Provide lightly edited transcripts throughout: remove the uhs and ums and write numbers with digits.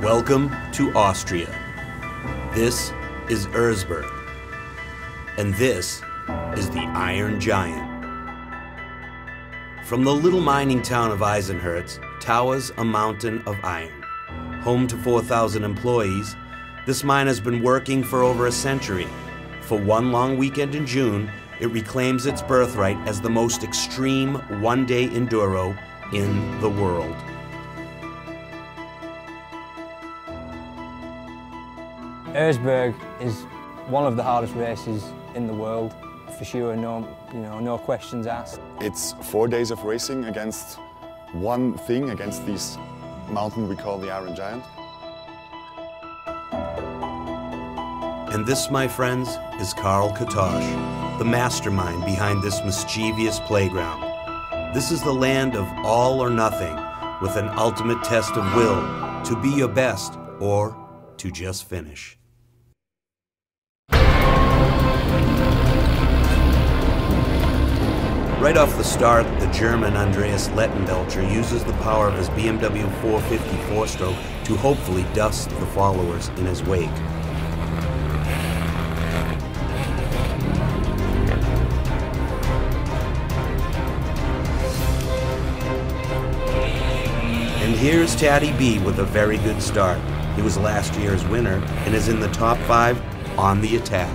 Welcome to Austria. This is Erzberg. And this is the Iron Giant. From the little mining town of Eisenherz towers a mountain of iron. Home to 4,000 employees, this mine has been working for over a century. For one long weekend in June, it reclaims its birthright as the most extreme one-day enduro in the world. Erzberg is one of the hardest races in the world, for sure. No questions asked. It's 4 days of racing against one thing, against this mountain we call the Iron Giant. And this, my friends, is Karl Katosch, the mastermind behind this mischievous playground. This is the land of all or nothing, with an ultimate test of will to be your best or to just finish. Right off the start, the German Andreas Lettenbelcher uses the power of his BMW 450 four-stroke to hopefully dust the followers in his wake. And here's Taddy B with a very good start. He was last year's winner and is in the top 5 on the attack.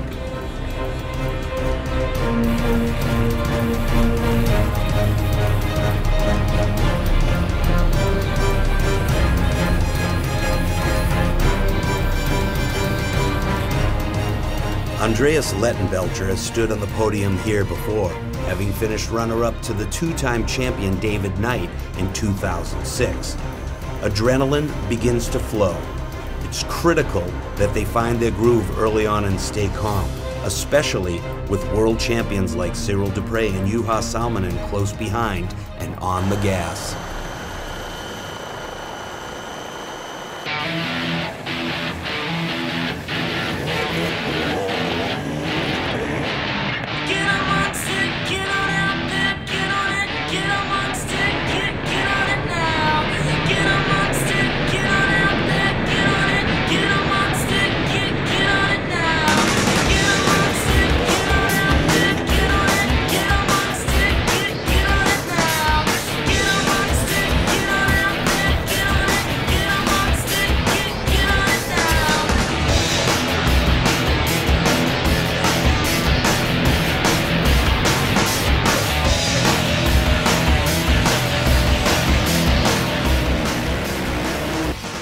Andreas Lettenbelcher has stood on the podium here before, having finished runner-up to the two-time champion David Knight in 2006. Adrenaline begins to flow. It's critical that they find their groove early on and stay calm, especially with world champions like Cyril Dupre and Juha Salminen close behind and on the gas.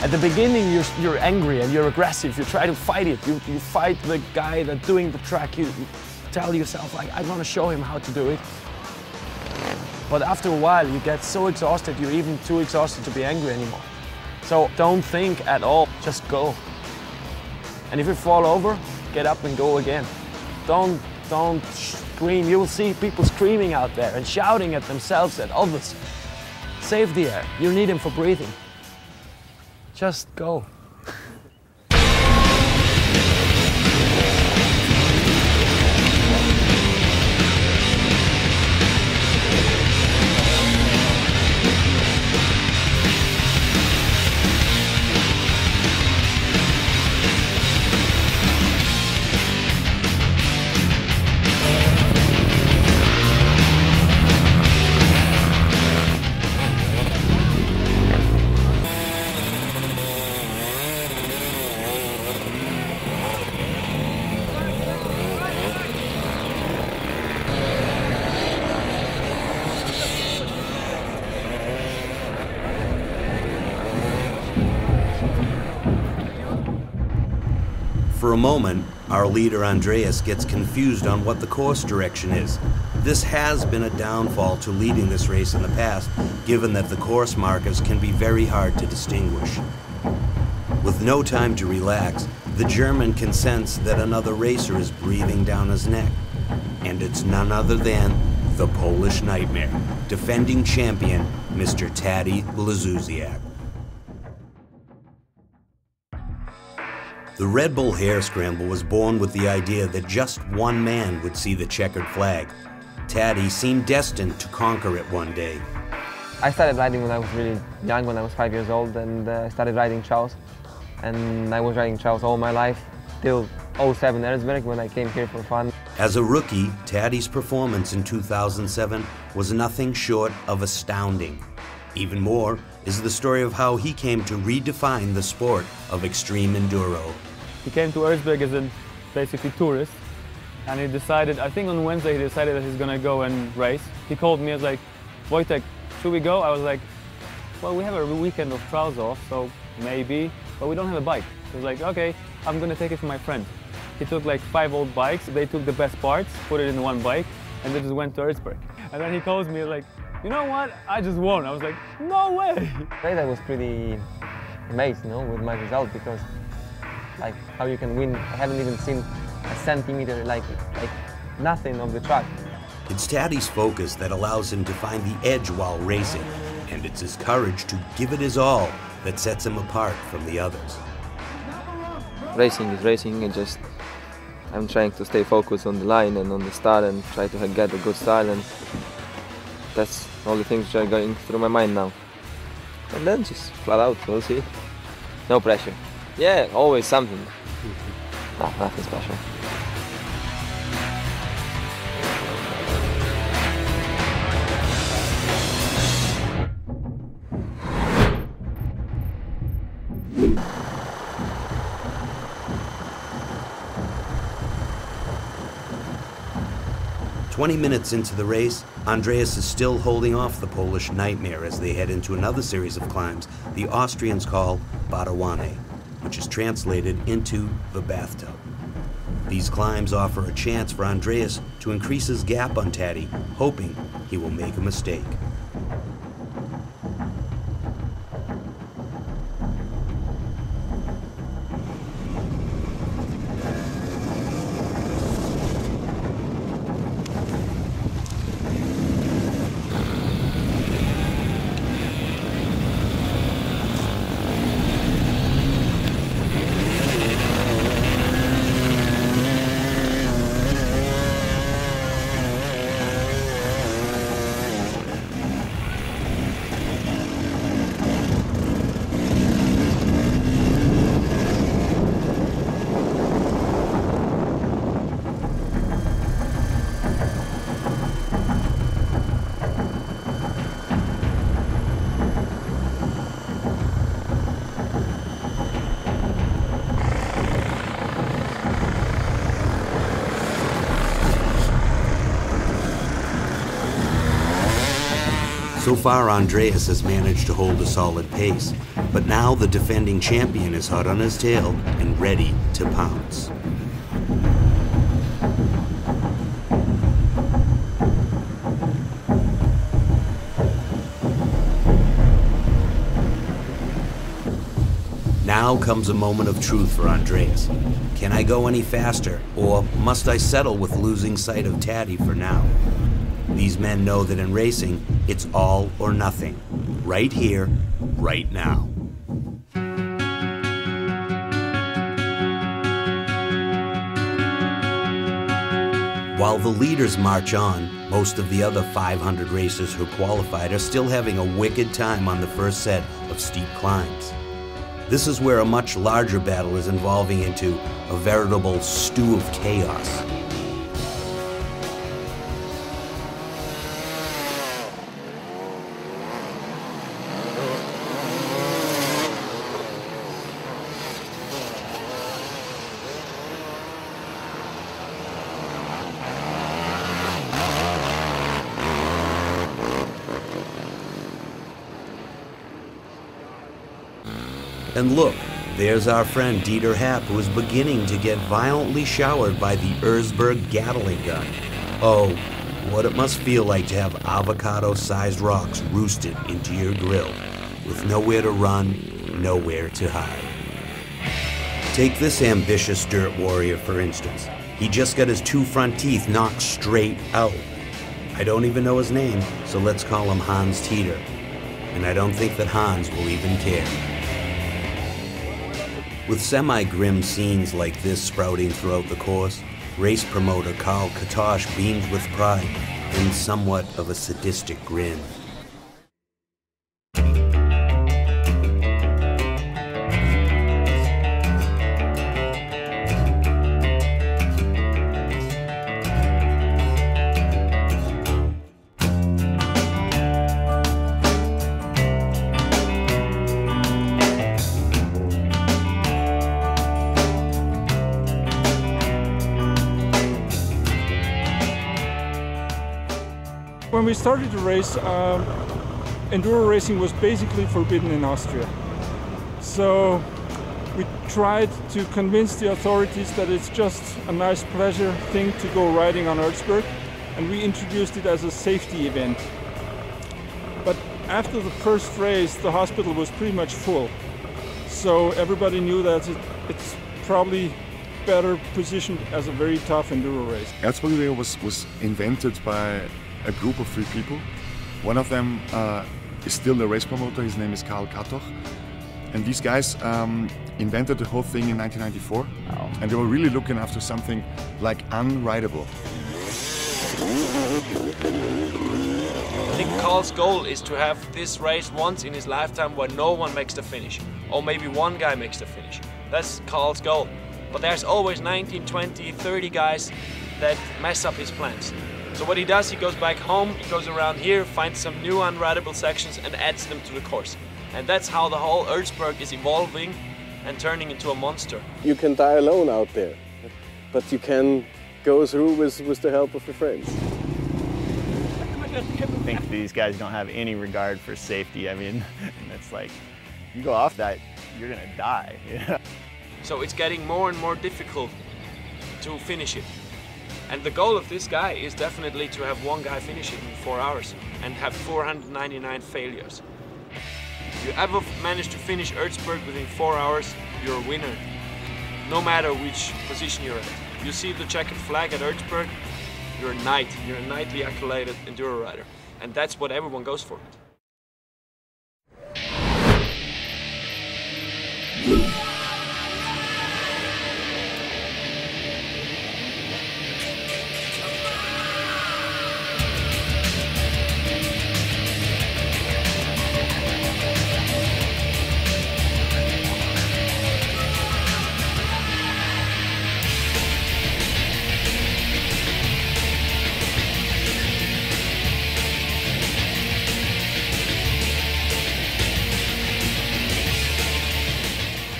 At the beginning, you're angry and you're aggressive. You try to fight it. You fight the guy that's doing the track. You tell yourself, like, I want to show him how to do it. But after a while, you get so exhausted, you're even too exhausted to be angry anymore. So don't think at all, just go. And if you fall over, get up and go again. Don't scream. You will see people screaming out there and shouting at themselves, at others. Save the air. You need them for breathing. Just go. For a moment, our leader Andreas gets confused on what the course direction is. This has been a downfall to leading this race in the past, given that the course markers can be very hard to distinguish. With no time to relax, the German can sense that another racer is breathing down his neck. And it's none other than the Polish Nightmare, defending champion, Mr. Tadej Blazusiak. The Red Bull Hare Scramble was born with the idea that just one man would see the checkered flag. Tadej seemed destined to conquer it one day. I started riding when I was really young, when I was 5 years old, and I started riding chows. And I was riding chows all my life, till 07 Erzberg, when I came here for fun. As a rookie, Tadej's performance in 2007 was nothing short of astounding. Even more is the story of how he came to redefine the sport of extreme enduro. He came to Erzberg as a basically tourist, and he decided, I think on Wednesday, he decided that he's gonna go and race. He called me, he was like, Wojtek, should we go? I was like, well, we have a weekend of trials off, so maybe, but we don't have a bike. He was like, okay, I'm gonna take it from my friend. He took like 5 old bikes, they took the best parts, put it in one bike, and they just went to Erzberg. And then he calls me like, you know what, I just won. I was like, no way! I was pretty amazed, with my result, because like how you can win, I haven't even seen a centimeter, like nothing of the track. It's Tadej's focus that allows him to find the edge while racing, and it's his courage to give it his all that sets him apart from the others. Racing is racing, and I'm trying to stay focused on the line and on the start and try to get a good start, and that's all the things which are going through my mind now. And then just flat out, we'll see. No pressure. Yeah, always something. No, nothing special. "20 minutes into the race, Andreas is still holding off the Polish Nightmare as they head into another series of climbs the Austrians call Barawane, which is translated into the bathtub. These climbs offer a chance for Andreas to increase his gap on Tadej, hoping he will make a mistake. So far, Andreas has managed to hold a solid pace, but now the defending champion is hot on his tail and ready to pounce. Now comes a moment of truth for Andreas. Can I go any faster, or must I settle with losing sight of Taddy for now? These men know that in racing, it's all or nothing. Right here, right now. While the leaders march on, most of the other 500 racers who qualified are still having a wicked time on the first set of steep climbs. This is where a much larger battle is evolving into a veritable stew of chaos. And look, there's our friend Dieter Happ, who is beginning to get violently showered by the Erzberg Gatling gun. Oh, what it must feel like to have avocado-sized rocks roosted into your grill, with nowhere to run, nowhere to hide. Take this ambitious dirt warrior, for instance. He just got his 2 front teeth knocked straight out. I don't even know his name, so let's call him Hans Teeter. And I don't think that Hans will even care. With semi-grim scenes like this sprouting throughout the course, race promoter Karl Katosch beams with pride and somewhat of a sadistic grin. When we started to race, enduro racing was basically forbidden in Austria. So we tried to convince the authorities that it's just a nice pleasure thing to go riding on Erzberg, and we introduced it as a safety event. But after the first race, the hospital was pretty much full. So everybody knew that it's probably better positioned as a very tough enduro race. Erzberg was invented by a group of 3 people. One of them is still the race promoter. His name is Karl Katosch. And these guys invented the whole thing in 1994. Wow. And they were really looking after something like unrideable. I think Karl's goal is to have this race once in his lifetime where no one makes the finish, or maybe one guy makes the finish. That's Karl's goal. But there's always 19, 20, 30 guys that mess up his plans. So what he does, he goes back home, he goes around here, finds some new unrideable sections and adds them to the course. And that's how the whole Erzberg is evolving and turning into a monster. You can die alone out there, but you can go through with the help of your friends. I think these guys don't have any regard for safety. I mean, it's like, you go off that, you're gonna die. So it's getting more and more difficult to finish it. And the goal of this guy is definitely to have one guy finish it in 4 hours and have 499 failures. If you ever manage to finish Erzberg within 4 hours, you're a winner. No matter which position you're at. You see the checkered flag at Erzberg, you're a knight. You're a knightly accoladed enduro rider. And that's what everyone goes for.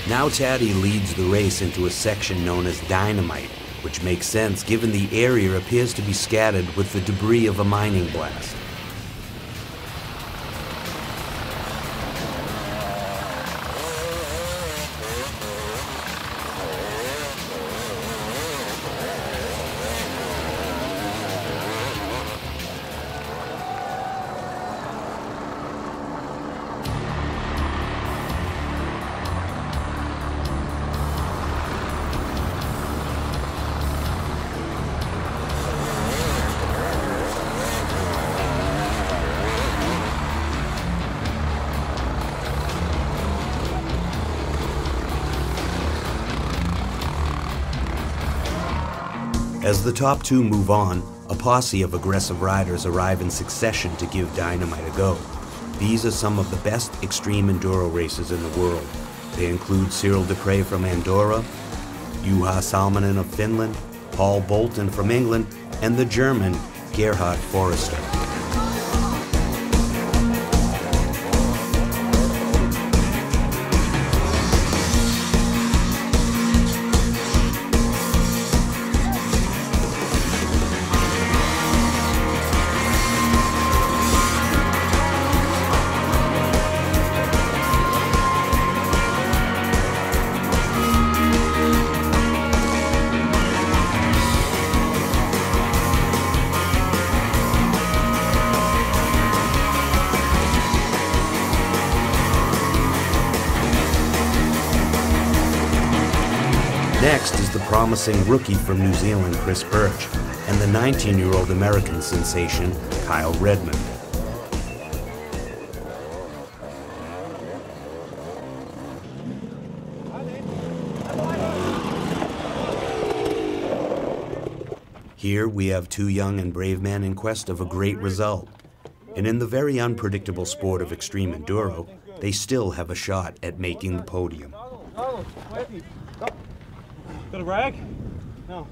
Now Taddy leads the race into a section known as Dynamite, which makes sense given the area appears to be scattered with the debris of a mining blast. As the top two move on, a posse of aggressive riders arrive in succession to give Dynamite a go. These are some of the best extreme enduro races in the world. They include Cyril Dupre from Andorra, Juha Salminen of Finland, Paul Bolton from England, and the German Gerhard Forrester. Next is the promising rookie from New Zealand, Chris Birch, and the 19-year-old American sensation, Kyle Redmond. Here we have two young and brave men in quest of a great result. And in the very unpredictable sport of extreme enduro, they still have a shot at making the podium. Got a rag? No.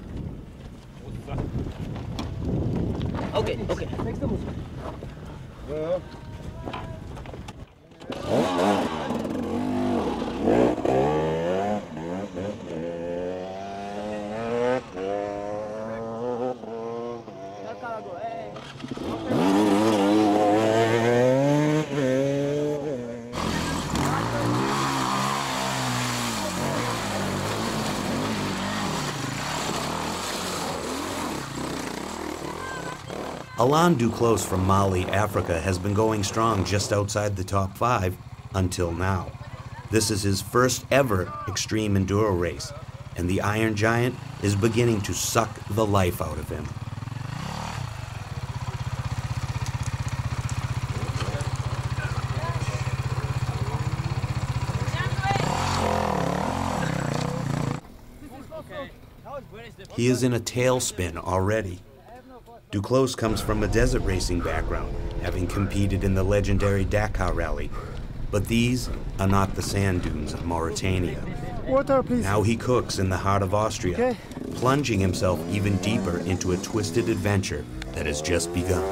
Okay, okay. Alain Duclos from Mali, Africa, has been going strong just outside the top 5 until now. This is his first ever extreme enduro race, and the Iron Giant is beginning to suck the life out of him. He is in a tailspin already. Duclos comes from a desert racing background, having competed in the legendary Dakar Rally. But these are not the sand dunes of Mauritania. Water, please. Now he cooks in the heart of Austria, plunging himself even deeper into a twisted adventure that has just begun.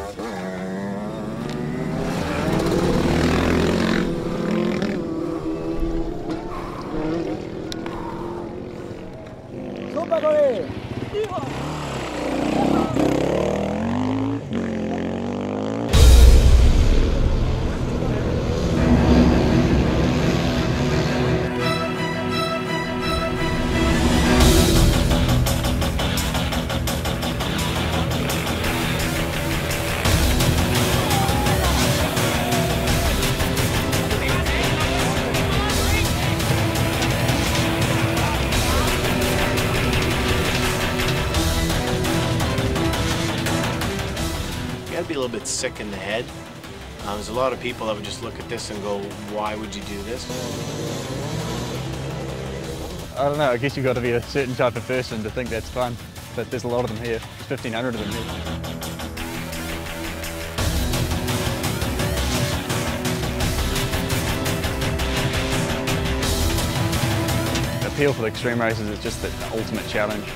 Be a little bit sick in the head. There's a lot of people that would just look at this and go, why would you do this? I don't know, I guess you've got to be a certain type of person to think that's fun, but there's a lot of them here, 1,500 of them here. The appeal for the extreme races is just the ultimate challenge.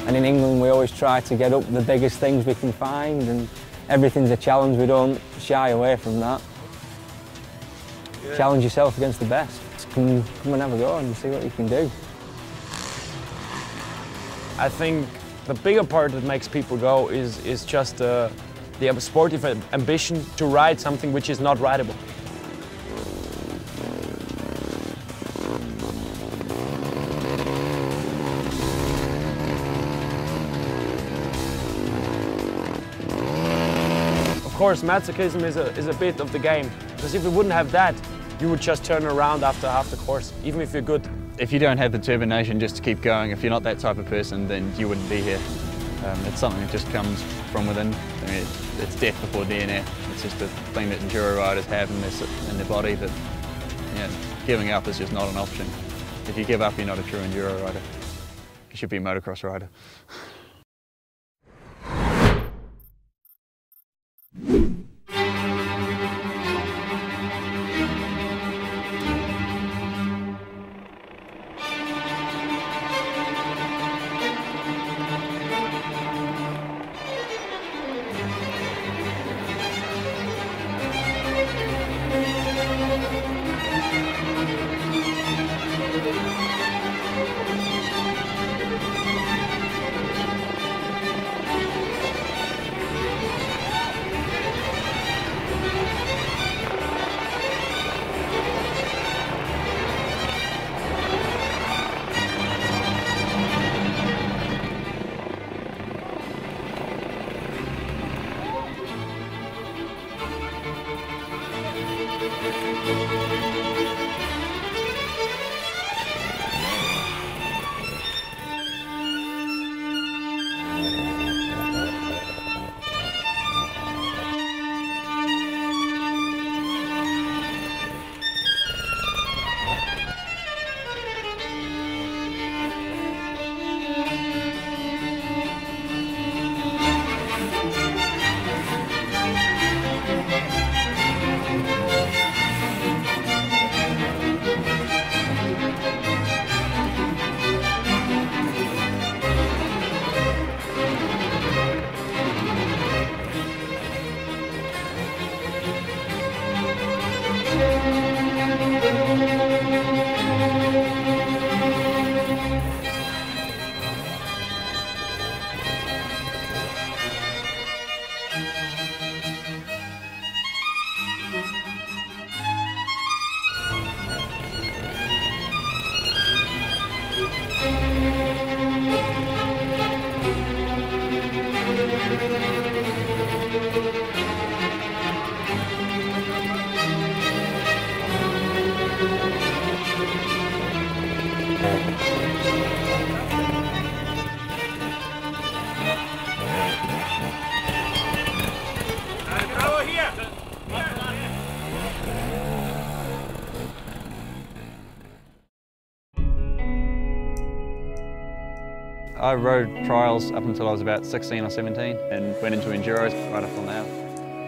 And in England we always try to get up the biggest things we can find, and everything's a challenge. We don't shy away from that. Challenge yourself against the best. Come and have a go and see what you can do. I think the bigger part that makes people go is just the sportive ambition to ride something which is not rideable. course, masochism is a bit of the game, because if we wouldn't have that, you would just turn around after half the course, even if you're good. If you don't have the determination just to keep going, if you're not that type of person, then you wouldn't be here. It's something that just comes from within. I mean, it's death before DNA. It's just a thing that enduro riders have in their body that, you know, giving up is just not an option. If you give up, you're not a true enduro rider. You should be a motocross rider. I rode trials up until I was about 16 or 17 and went into enduros right up till now.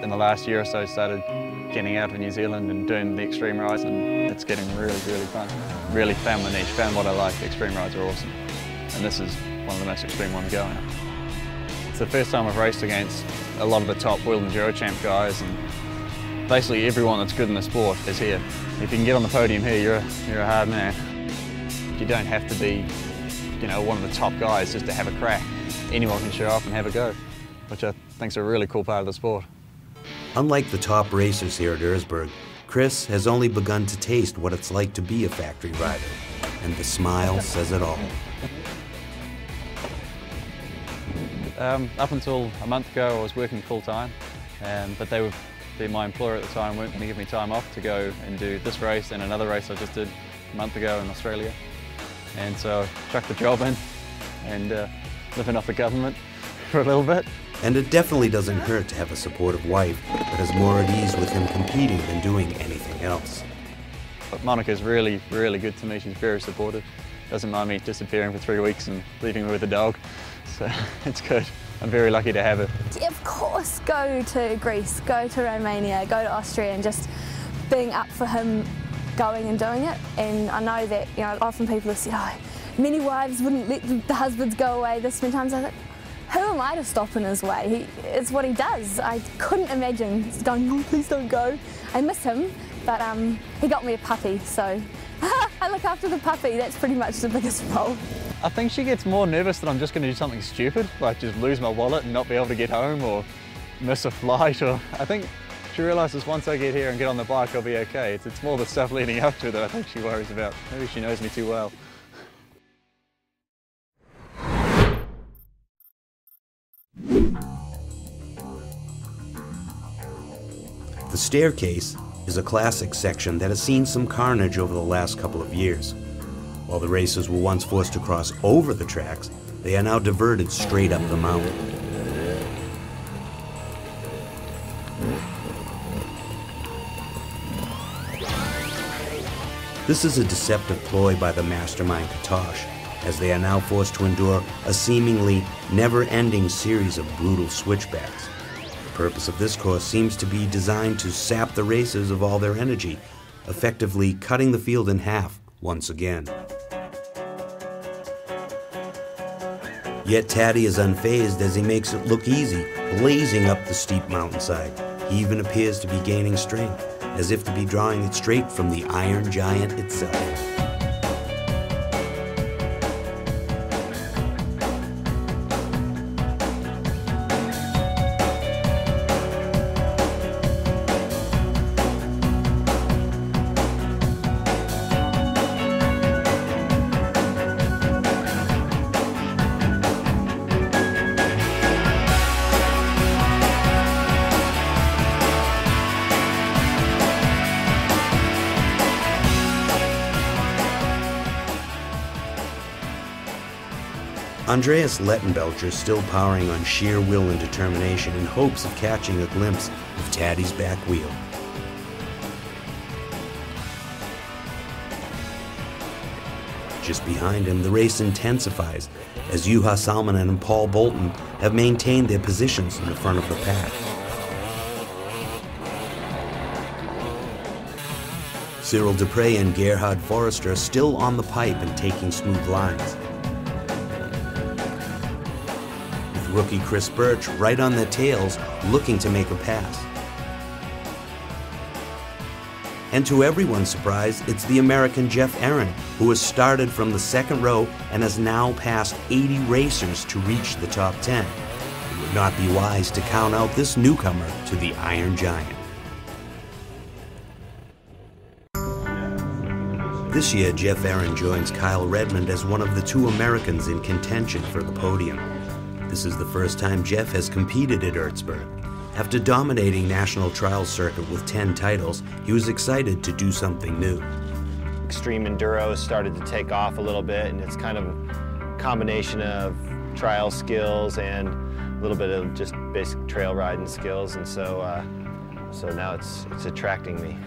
In the last year or so, started getting out of New Zealand and doing the extreme rides, and it's getting really, really fun. Really found my niche, found what I like. The extreme rides are awesome. And this is one of the most extreme ones going. It's the first time I've raced against a lot of the top World Enduro Champ guys, and basically everyone that's good in the sport is here. If you can get on the podium here, you're a hard man. You don't have to be, you know, one of the top guys just to have a crack. Anyone can show up and have a go, which I think is a really cool part of the sport. Unlike the top racers here at Erzberg, Chris has only begun to taste what it's like to be a factory rider, and the smile says it all. Up until a month ago I was working full-time, but my employer at the time weren't going to give me time off to go and do this race and another race I just did a month ago in Australia. And so I chucked the job in and living off the government for a little bit. And it definitely doesn't hurt to have a supportive wife that is more at ease with him competing than doing anything else. But Monica's really, really good to me. She's very supportive. Doesn't mind me disappearing for 3 weeks and leaving me with the dog. So it's good. I'm very lucky to have her. Of course, go to Greece, go to Romania, go to Austria, and just being up for him going and doing it. And I know that, you know, often people say, oh, many wives wouldn't let the husbands go away this many times. I was like, who am I to stop in his way? It's what he does. I couldn't imagine going, oh, please don't go. I miss him, but he got me a puppy, so I look after the puppy. That's pretty much the biggest role. I think she gets more nervous that I'm just going to do something stupid, like just lose my wallet and not be able to get home or miss a flight. Or I think she realises once I get here and get on the bike, I'll be okay. It's more the stuff leading up to it that I think she worries about. Maybe she knows me too well. The staircase is a classic section that has seen some carnage over the last couple of years. While the racers were once forced to cross over the tracks, they are now diverted straight up the mountain. This is a deceptive ploy by the mastermind Katosh, as they are now forced to endure a seemingly never-ending series of brutal switchbacks. The purpose of this course seems to be designed to sap the racers of all their energy, effectively cutting the field in half once again. Yet Taddy is unfazed as he makes it look easy, blazing up the steep mountainside. He even appears to be gaining strength, as if to be drawing it straight from the Iron Giant itself. Andreas Lettenbelcher still powering on sheer will and determination in hopes of catching a glimpse of Taddy's back wheel. Just behind him, the race intensifies as Juha Salminen and Paul Bolton have maintained their positions in the front of the pack. Cyril Dupre and Gerhard Forrester are still on the pipe and taking smooth lines. Rookie Chris Birch right on their tails, looking to make a pass. And to everyone's surprise, it's the American Jeff Aaron, who has started from the second row and has now passed 80 racers to reach the top 10. It would not be wise to count out this newcomer to the Iron Giant. This year, Jeff Aaron joins Kyle Redmond as one of the two Americans in contention for the podium. This is the first time Jeff has competed at Erzberg. After dominating national trials circuit with 10 titles, he was excited to do something new. Extreme enduro started to take off a little bit, and it's kind of a combination of trial skills and a little bit of just basic trail riding skills, and so now it's attracting me.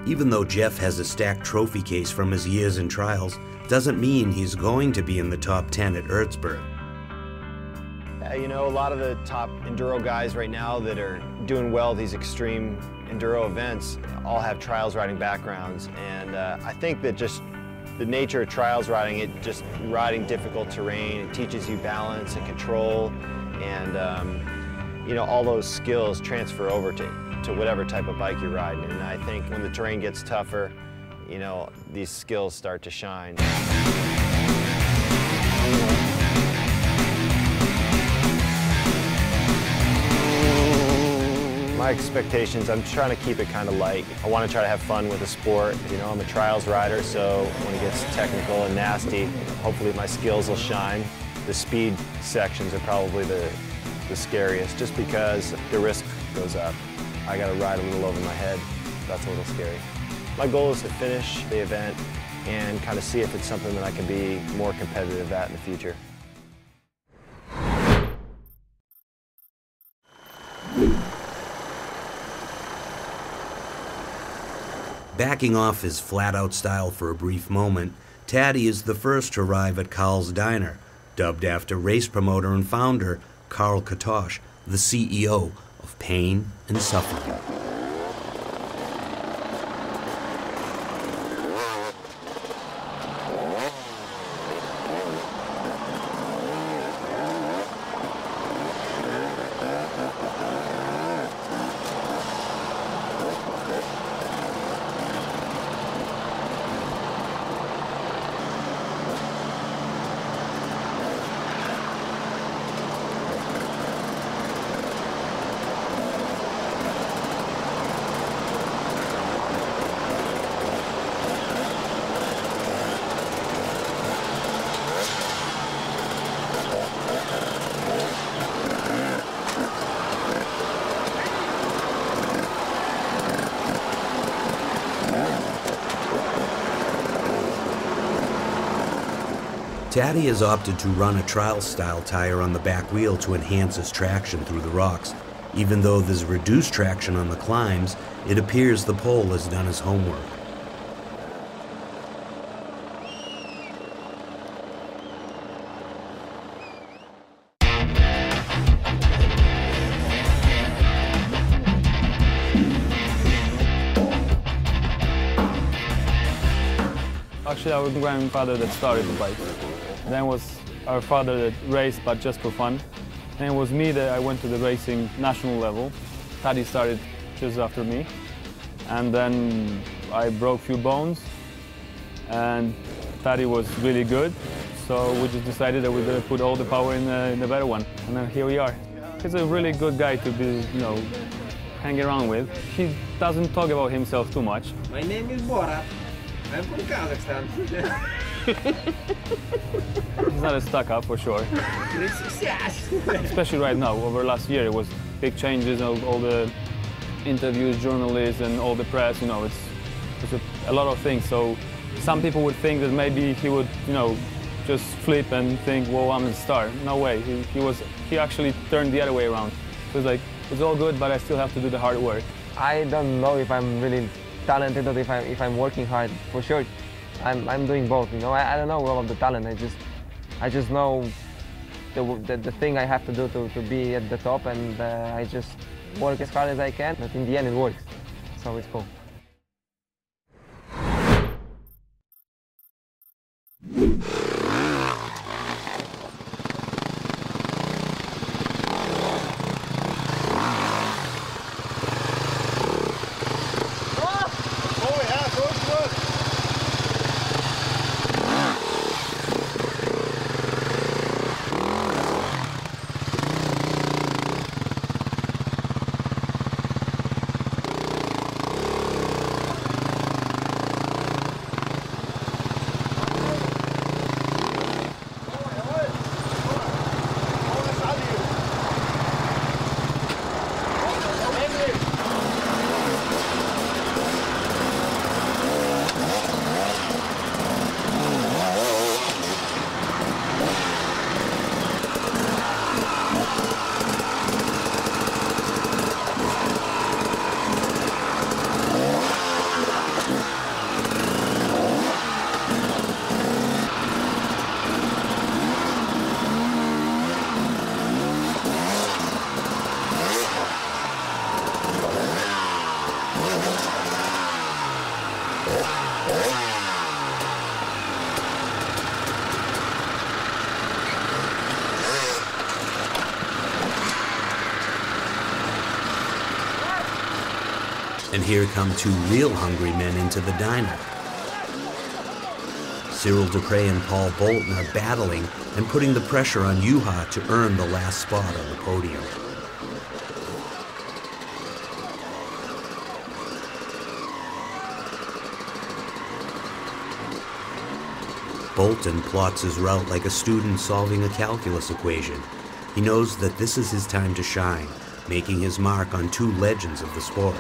Even though Jeff has a stacked trophy case from his years in trials, doesn't mean he's going to be in the top 10 at Erzberg. You know, a lot of the top enduro guys right now that are doing well these extreme enduro events all have trials riding backgrounds, and I think that just the nature of trials riding, just riding difficult terrain, it teaches you balance and control, and you know, all those skills transfer over to whatever type of bike you're riding. And I think when the terrain gets tougher, you know, these skills start to shine. My expectations, I'm trying to keep it kind of light. I want to try to have fun with the sport. You know, I'm a trials rider, so when it gets technical and nasty, hopefully my skills will shine. The speed sections are probably the scariest, just because the risk goes up. I got to ride a little over my head. That's a little scary. My goal is to finish the event and kind of see if it's something that I can be more competitive at in the future. Backing off his flat-out style for a brief moment, Taddy is the first to arrive at Carl's Diner, dubbed after race promoter and founder Carl Katosh, the CEO of Pain and Suffering. Taddy has opted to run a trial-style tire on the back wheel to enhance his traction through the rocks. Even though there's reduced traction on the climbs, it appears the pole has done his homework. Actually, our grandfather that started the bike. Then was our father that raced, but just for fun. Then it was me that I went to the racing national level. Taddy started just after me. And then I broke a few bones. And Taddy was really good. So we just decided that we're going to put all the power in the better one. And then here we are. He's a really good guy to be, hanging around with. He doesn't talk about himself too much. My name is Borat. I'm from Kazakhstan. He's not a stuck-up, for sure. Great success. Especially right now, over last year, it was big changes, all the interviews, journalists, and all the press, it's a lot of things. So some people would think that maybe he would, just flip and think, well, I'm a star. No way, he actually turned the other way around. He was like, it's all good, but I still have to do the hard work. I don't know if I'm really talented or if I'm working hard. For sure, I'm doing both. I don't know all of the talent. I just know the thing I have to do to be at the top, and I just work as hard as I can. But in the end, it works. So it's cool. And here come two real hungry men into the diner. Cyril Dupre and Paul Bolton are battling and putting the pressure on Juha to earn the last spot on the podium. Bolton plots his route like a student solving a calculus equation. He knows that this is his time to shine, making his mark on two legends of the sport.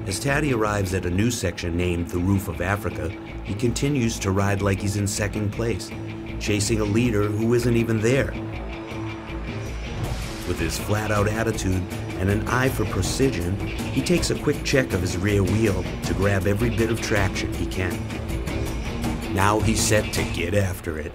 As Taddy arrives at a new section named the Roof of Africa, he continues to ride like he's in second place, chasing a leader who isn't even there. With his flat-out attitude and an eye for precision, he takes a quick check of his rear wheel to grab every bit of traction he can. Now he's set to get after it.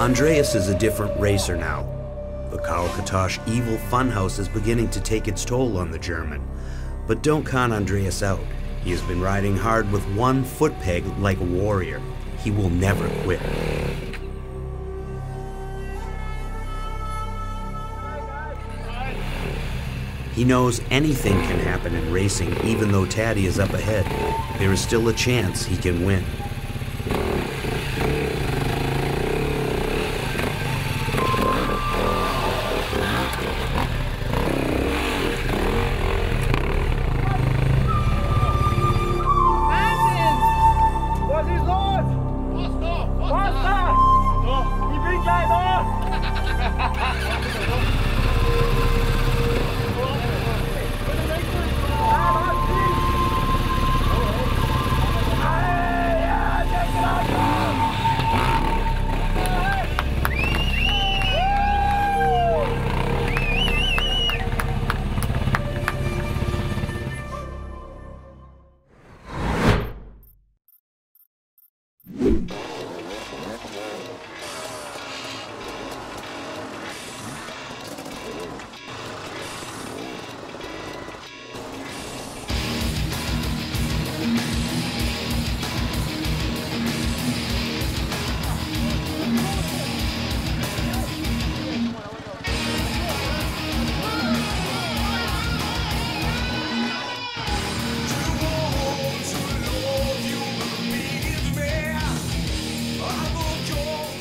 Andreas is a different racer now. The Karl Katosch evil funhouse is beginning to take its toll on the German. But don't count Andreas out. He has been riding hard with one foot peg like a warrior. He will never quit. He knows anything can happen in racing, even though Taddy is up ahead. There is still a chance he can win.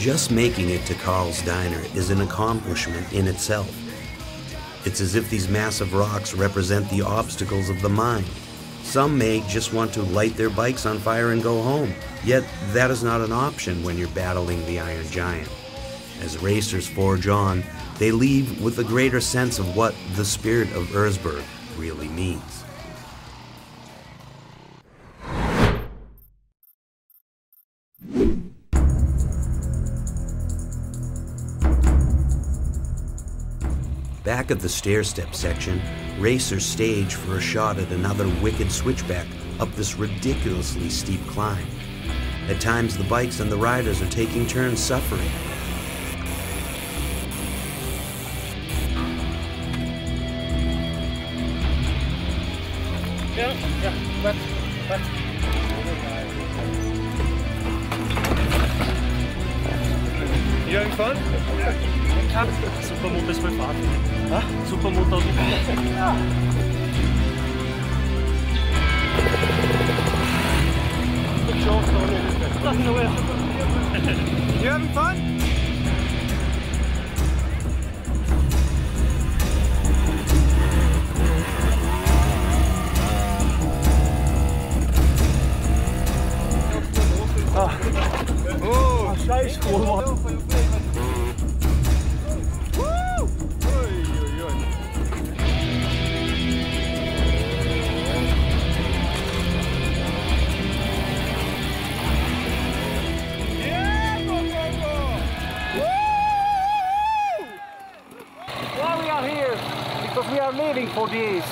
Just making it to Karl's Diner is an accomplishment in itself. It's as if these massive rocks represent the obstacles of the mind. Some may just want to light their bikes on fire and go home, yet that is not an option when you're battling the Iron Giant. As racers forge on, they leave with a greater sense of what the spirit of Erzberg really means. Back at the stair-step section, racers stage for a shot at another wicked switchback up this ridiculously steep climb. At times, the bikes and the riders are taking turns suffering. You having fun? Supermotor ist voll Fahrt. Supermotor. You having fun? Oh, scheiß Because we are living for this,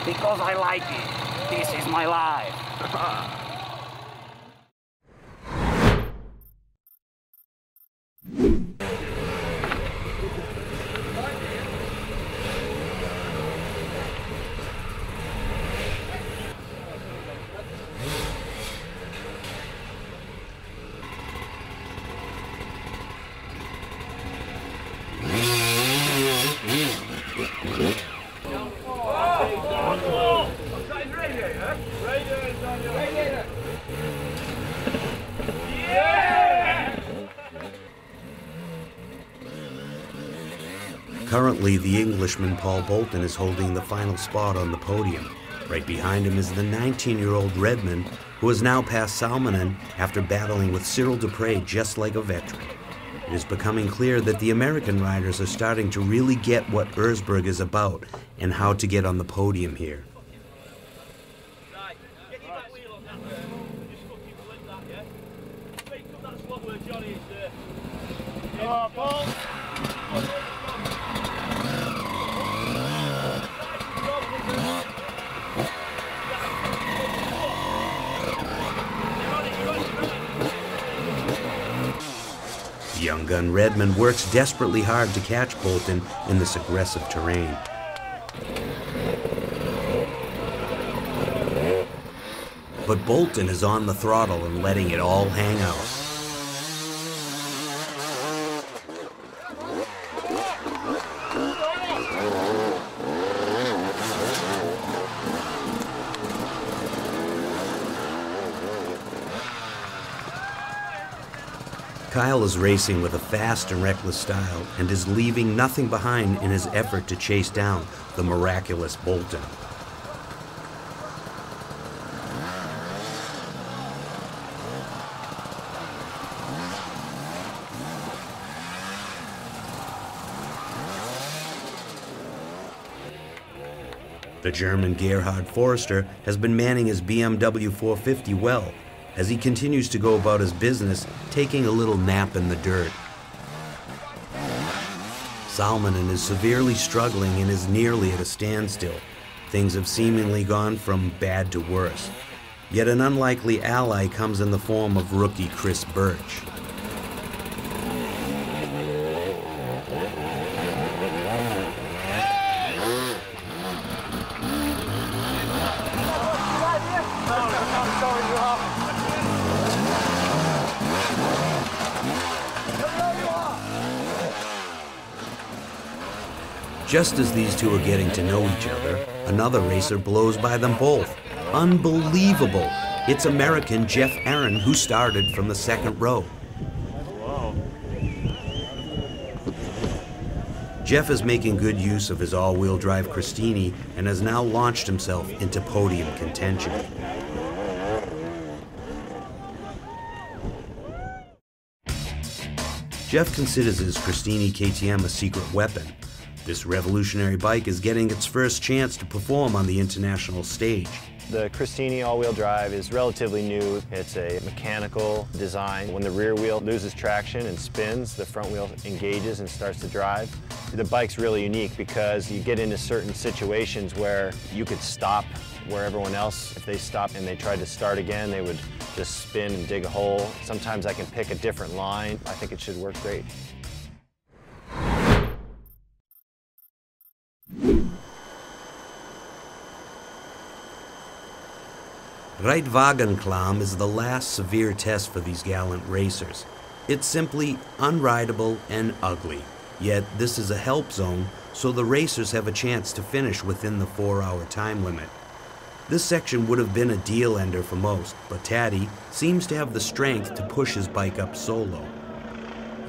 because I like it. This is my life. Currently, the Englishman Paul Bolton is holding the final spot on the podium. Right behind him is the 19-year-old Redman, who has now passed Salminen after battling with Cyril Dupre just like a veteran. It is becoming clear that the American riders are starting to really get what Erzberg is about and how to get on the podium here. Young gun Redmond works desperately hard to catch Bolton in this aggressive terrain. But Bolton is on the throttle and letting it all hang out. Kyle is racing with a fast and reckless style and is leaving nothing behind in his effort to chase down the miraculous Bolton. The German Gerhard Forster has been manning his BMW 450 well, as he continues to go about his business, taking a little nap in the dirt. Salminen is severely struggling and is nearly at a standstill. Things have seemingly gone from bad to worse. Yet an unlikely ally comes in the form of rookie Chris Birch. Just as these two are getting to know each other, another racer blows by them both. Unbelievable! It's American Jeff Aaron, who started from the second row. Wow. Jeff is making good use of his all-wheel drive Christini and has now launched himself into podium contention. Jeff considers his Christini KTM a secret weapon. This revolutionary bike is getting its first chance to perform on the international stage. The Christini all-wheel drive is relatively new. It's a mechanical design. When the rear wheel loses traction and spins, the front wheel engages and starts to drive. The bike's really unique because you get into certain situations where you could stop where everyone else, if they stopped and they tried to start again, they would just spin and dig a hole. Sometimes I can pick a different line. I think it should work great. Rijdwagenklam is the last severe test for these gallant racers. It's simply unrideable and ugly. Yet this is a help zone, so the racers have a chance to finish within the 4-hour time limit. This section would have been a deal ender for most, but Taddy seems to have the strength to push his bike up solo.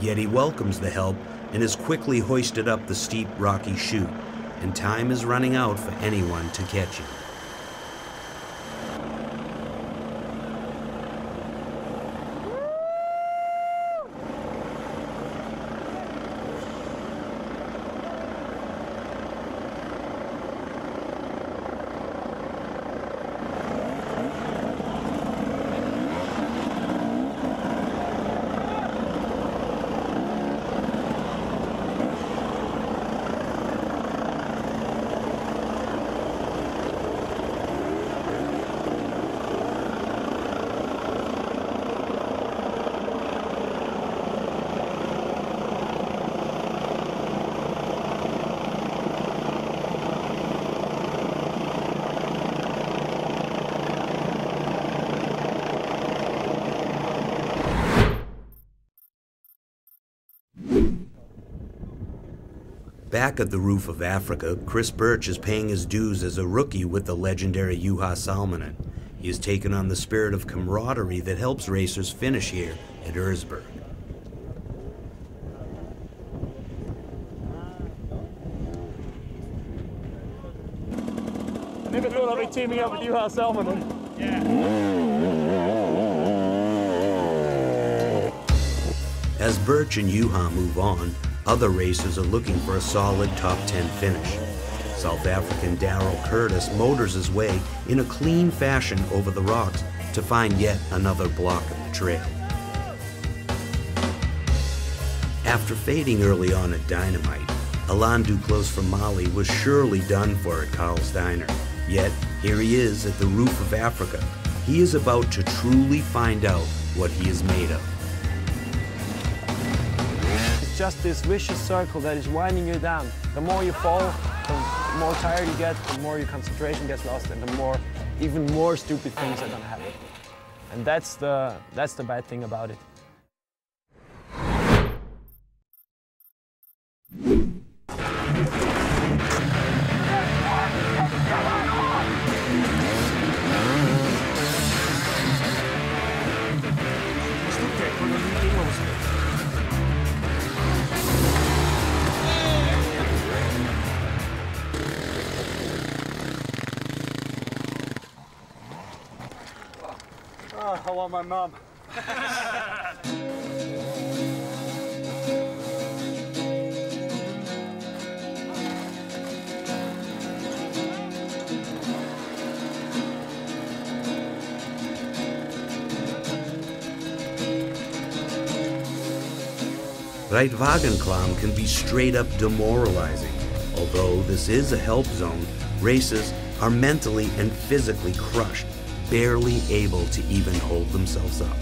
Yet he welcomes the help and is quickly hoisted up the steep, rocky chute, and time is running out for anyone to catch him. Back at the Roof of Africa, Chris Birch is paying his dues as a rookie with the legendary Juha Salminen. He has taken on the spirit of camaraderie that helps racers finish here at Erzberg. I never thought I'd be teaming up with Juha Salminen. As Birch and Juha move on, other racers are looking for a solid top 10 finish. South African Darrell Curtis motors his way in a clean fashion over the rocks to find yet another block of the trail. After fading early on at Dynamite, Alain Duclos from Mali was surely done for at Karl Steiner. Yet, here he is at the Roof of Africa. He is about to truly find out what he is made of. it's just this vicious circle that is winding you down. The more you fall, the more tired you get, the more your concentration gets lost, and the more, even more stupid things are gonna happen. And that's the bad thing about it. Oh, I want my mum. Reitwagenklam can be straight up demoralizing. Although this is a help zone, racers are mentally and physically crushed, barely able to even hold themselves up.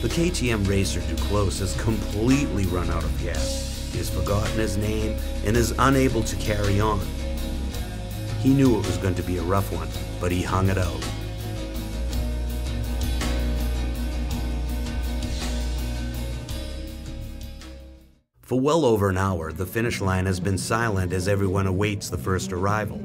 The KTM racer Duclos has completely run out of gas. He has forgotten his name and is unable to carry on. He knew it was going to be a rough one, but he hung it out. For well over an hour, the finish line has been silent as everyone awaits the first arrival.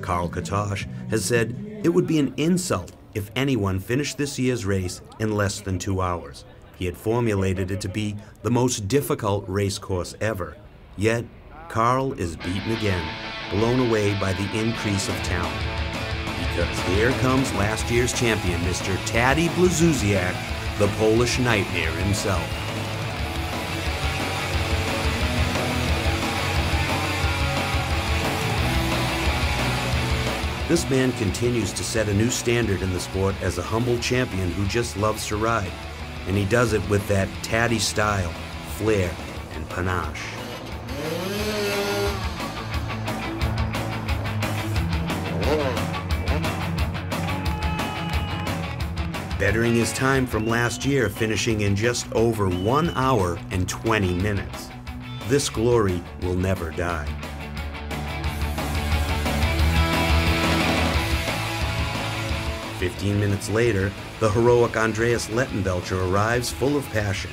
Karl Katosch has said it would be an insult if anyone finished this year's race in less than 2 hours. He had formulated it to be the most difficult race course ever. Yet, Karl is beaten again, blown away by the increase of talent. Because here comes last year's champion, Mr. Tadej Blazuzziak, the Polish nightmare himself. This man continues to set a new standard in the sport as a humble champion who just loves to ride. And he does it with that Tadej style, flair, and panache. Bettering his time from last year, finishing in just over 1 hour and 20 minutes. This glory will never die. "15 minutes later, the heroic Andreas Lettenbelcher arrives full of passion.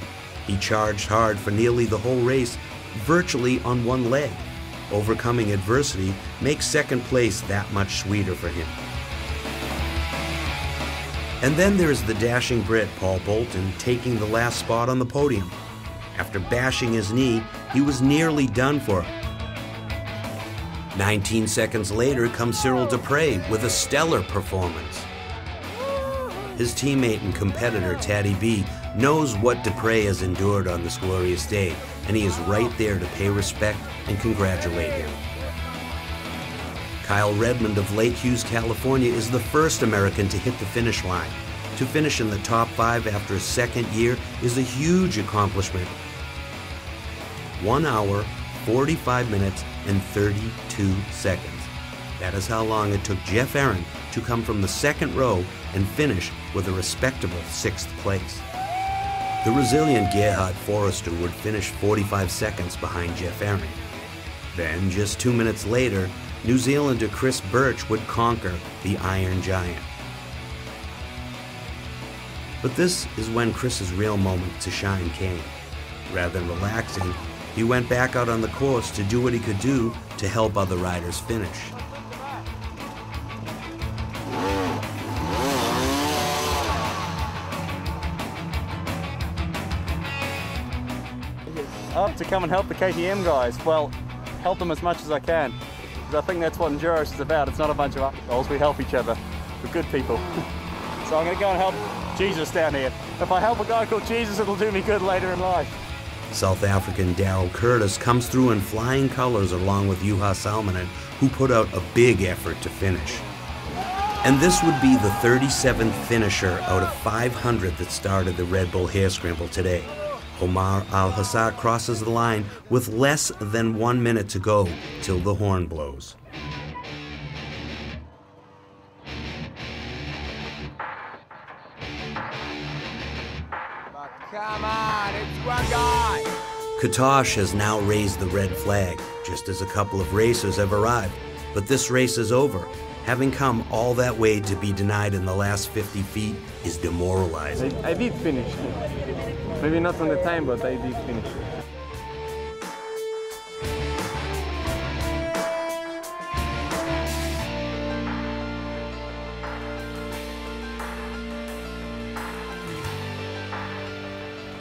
He charged hard for nearly the whole race, virtually on one leg. Overcoming adversity makes second place that much sweeter for him. And then there is the dashing Brit Paul Bolton taking the last spot on the podium. After bashing his knee, he was nearly done for. 19 seconds later comes Cyril Dupre with a stellar performance. His teammate and competitor, Tadej B, knows what Dupre has endured on this glorious day, and he is right there to pay respect and congratulate him. Kyle Redmond of Lake Hughes, California is the first American to hit the finish line. To finish in the top 5 after a second year is a huge accomplishment. 1 hour, 45 minutes, and 32 seconds. That is how long it took Jeff Aaron to come from the second row and finish with a respectable 6th place. The resilient Gerhard Forrester would finish 45 seconds behind Jeff Aaron. Then, just 2 minutes later, New Zealander Chris Birch would conquer the Iron Giant. But this is when Chris's real moment to shine came. Rather than relaxing, he went back out on the course to do what he could do to help other riders finish. Up to come and help the KTM guys. Well, help them as much as I can. Because I think that's what Enduros is about. It's not a bunch of assholes. We help each other. We're good people. So I'm going to go and help Jesus down here. If I help a guy called Jesus, it'll do me good later in life. South African Daryl Curtis comes through in flying colors along with Juha Salminen, who put out a big effort to finish. And this would be the 37th finisher out of 500 that started the Red Bull Hare Scramble today. Omar Al-Hassad crosses the line with less than 1 minute to go till the horn blows. Come on, it's one guy. Katosh has now raised the red flag, just as a couple of racers have arrived. But this race is over. Having come all that way to be denied in the last 50 feet is demoralizing. I did finish. Maybe not on the time, but I did finish.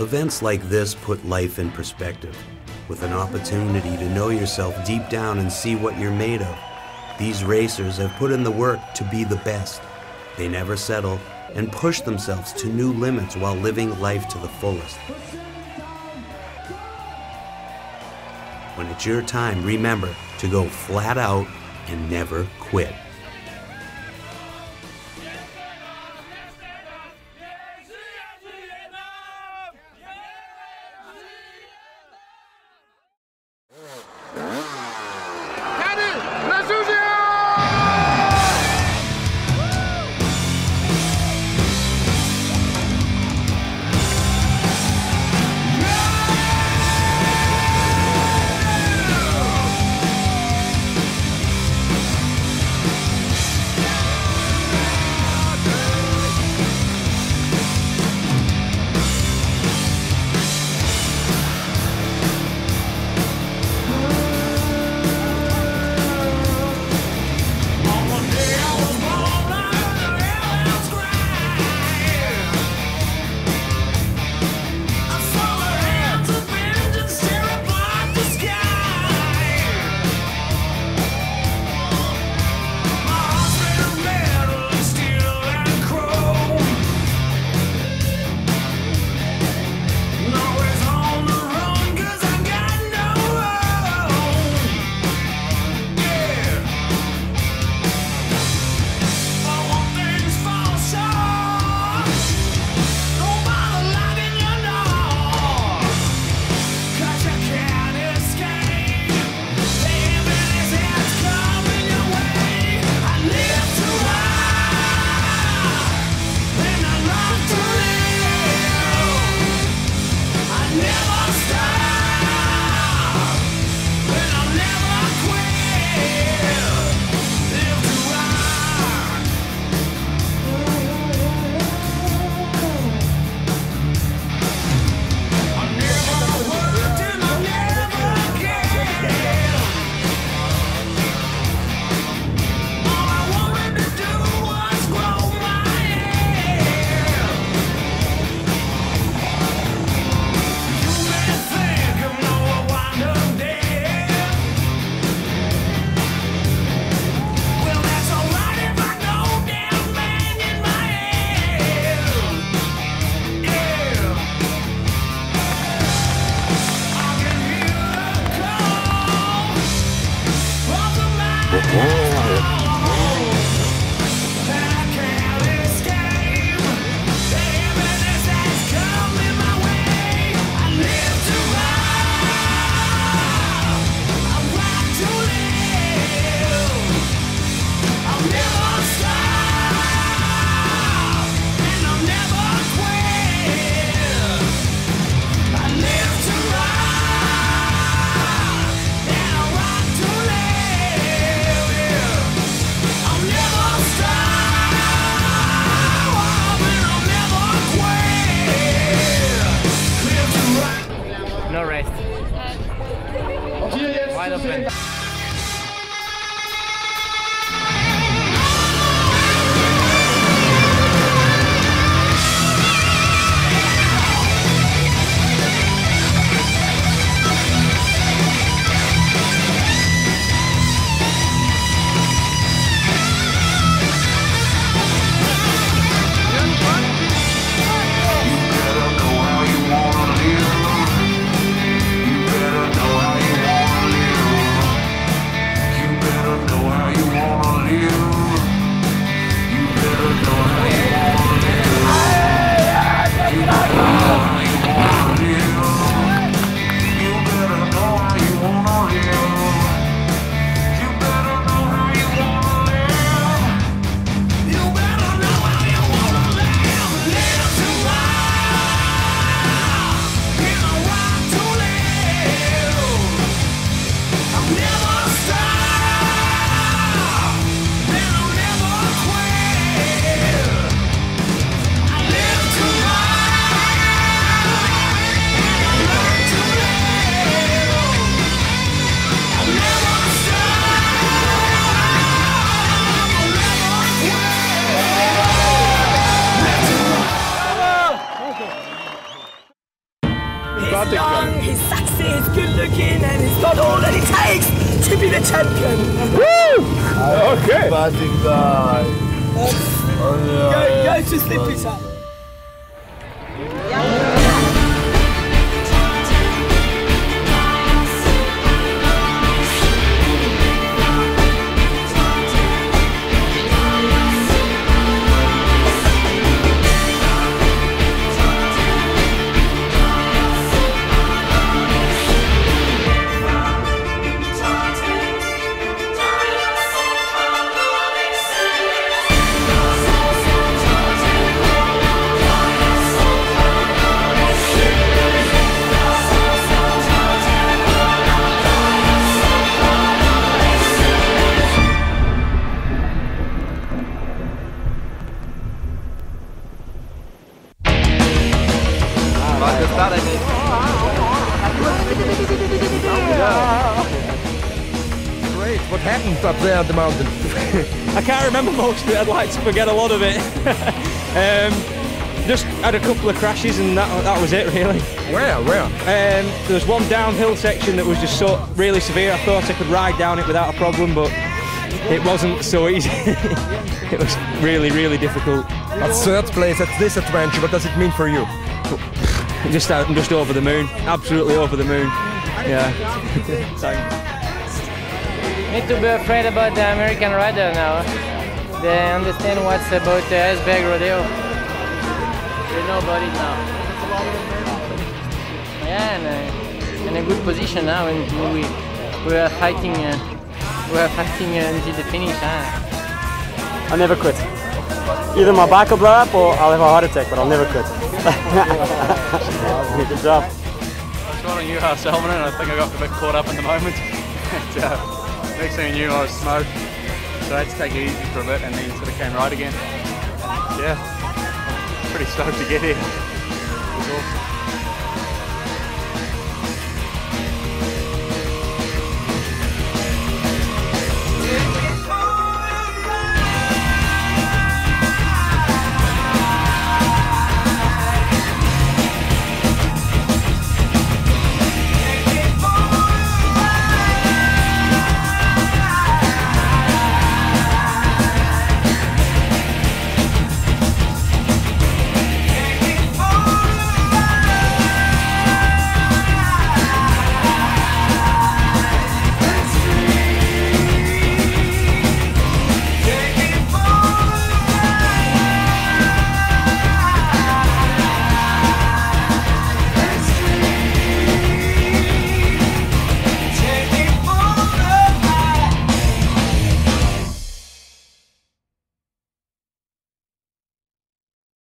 Events like this put life in perspective, with an opportunity to know yourself deep down and see what you're made of. These racers have put in the work to be the best. They never settle and push themselves to new limits while living life to the fullest. When it's your time, remember to go flat out and never quit. got all that it takes to be the champion. Woo! Okay. Classic guy. Go to Sleepy Time. Great, what happened up there at the mountain? I can't remember most of it, I'd like to forget a lot of it. Just had a couple of crashes and that was it really. Where? There was one downhill section that was just so really severe. I thought I could ride down it without a problem, but it wasn't so easy. It was really, really difficult. At third place at this adventure, what does it mean for you? I'm just over the moon, absolutely over the moon. Yeah. Need to be afraid about the American rider now. They understand what's about the Erzberg rodeo. They know about it now. Yeah, and in a good position now, and we are fighting. We are fighting until the finish. I never quit. Either my bike will blow up or I'll have a heart attack, but I'll never quit. Good job. I was riding a Newhouse helmet and I think I got a bit caught up in the moment. Next thing I knew I was smoked, so I had to take it easy for a bit and then sort of came right again. Yeah, pretty stoked to get here. It was awesome.